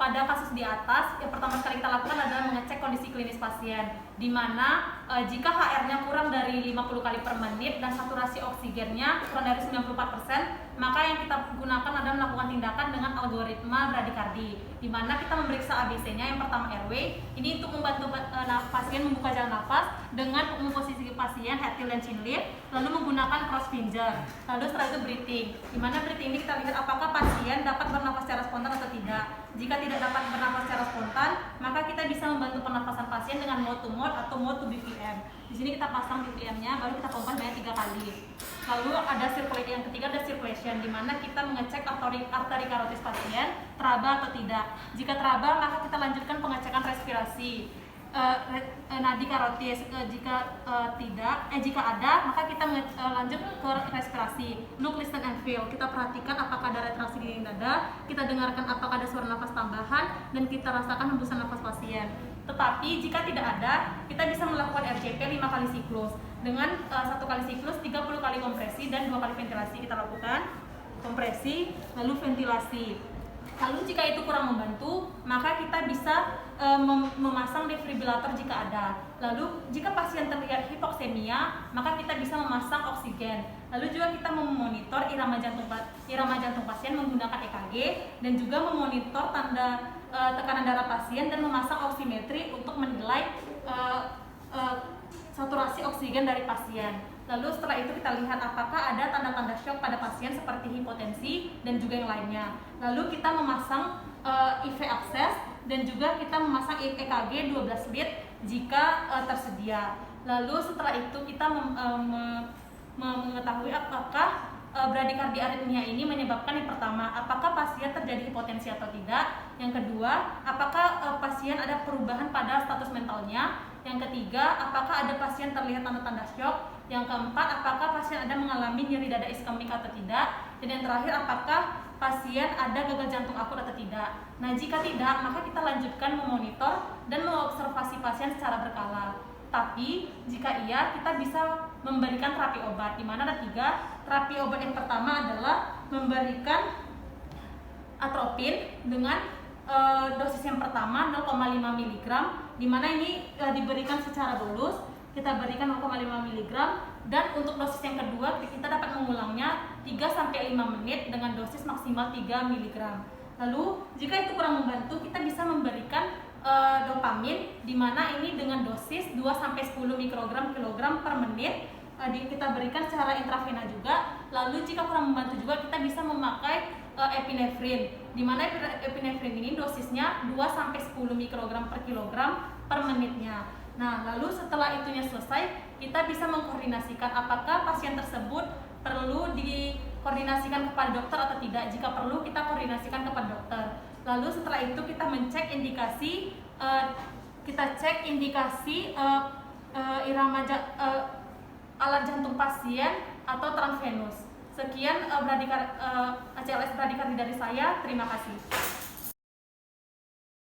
pada kasus di atas, yang pertama sekali kita lakukan adalah mengecek kondisi klinis pasien, di mana jika HR-nya kurang dari 50 kali per menit dan saturasi oksigennya kurang dari 94%, maka yang kita gunakan adalah melakukan tindakan dengan algoritma bradikardi, di mana kita memeriksa ABC-nya. Yang pertama airway, ini untuk membantu pasien membuka jalan nafas dengan memposisi pasien head tilt dan chin lift, lalu menggunakan cross finger. Lalu setelah itu breathing, di mana breathing ini kita lihat apakah pasien dapat bernafas secara spontan atau tidak. Jika tidak dapat bernafas secara spontan, maka kita bisa membantu pernafasan pasien dengan mode to mode atau mode to BPM. Di sini kita pasang BPM-nya, baru kita pompa banyak 3 kali. Lalu ada circulation, yang ketiga ada circulation, di mana kita mengecek arteri karotis pasien teraba atau tidak. Jika teraba, maka kita lanjutkan pengecekan respirasi nadi karotis. Jika ada, maka kita lanjut ke respirasi. Look, listen, and feel. Kita perhatikan apakah ada retraksi di dinding dada, kita dengarkan apakah ada suara nafas tambahan, dan kita rasakan hembusan nafas pasien. Tetapi jika tidak ada, kita bisa melakukan RCP 5 kali siklus dengan 1 kali siklus 30 kali kompresi dan 2 kali ventilasi. Kita lakukan kompresi lalu ventilasi. Lalu jika itu kurang membantu, maka kita bisa memasang defibrilator jika ada. Lalu jika pasien terlihat hipoksemia, maka kita bisa memasang oksigen. Lalu juga kita memonitor irama jantung pasien menggunakan EKG, dan juga memonitor tanda tekanan darah pasien dan memasang oximetri untuk menilai saturasi oksigen dari pasien. Lalu setelah itu kita lihat apakah ada tanda-tanda shock pada pasien seperti hipotensi dan juga yang lainnya. Lalu kita memasang IV abses dan juga kita memasang EKG 12 lead jika tersedia. Lalu setelah itu kita mengetahui apakah bradikardi aritmia ini menyebabkan, yang pertama, apakah pasien terjadi hipotensi atau tidak. Yang kedua, apakah pasien ada perubahan pada status mentalnya. Yang ketiga, apakah ada pasien terlihat tanda-tanda shock. Yang keempat, apakah pasien ada mengalami nyeri dada iskemik atau tidak. Dan yang terakhir, apakah pasien ada gagal jantung akut atau tidak. Nah, jika tidak, maka kita lanjutkan memonitor dan mengobservasi pasien secara berkala. Tapi jika iya, kita bisa memberikan terapi obat, di mana ada 3. Terapi obat yang pertama adalah memberikan atropin dengan dosis yang pertama 0,5 mg, di mana ini diberikan secara bolus. Kita berikan 0,5 mg, dan untuk dosis yang kedua kita dapat mengulangnya 3-5 menit dengan dosis maksimal 3 mg. Lalu jika itu kurang membantu, kita bisa memberikan dopamin, di mana ini dengan dosis 2-10 mikrogram kilogram per menit, kita berikan secara intravena juga. Lalu jika kurang membantu juga, kita bisa memakai epinefrin, di mana epinefrin ini dosisnya 2-10 mikrogram per kilogram per menitnya. Nah, lalu setelah itunya selesai, kita bisa mengkoordinasikan apakah pasien tersebut perlu dikoordinasikan kepada dokter atau tidak. Jika perlu, kita koordinasikan kepada dokter. Lalu setelah itu kita mencek indikasi, alat jantung pasien atau transvenus. Sekian ACLS bradikardi dari saya. Terima kasih.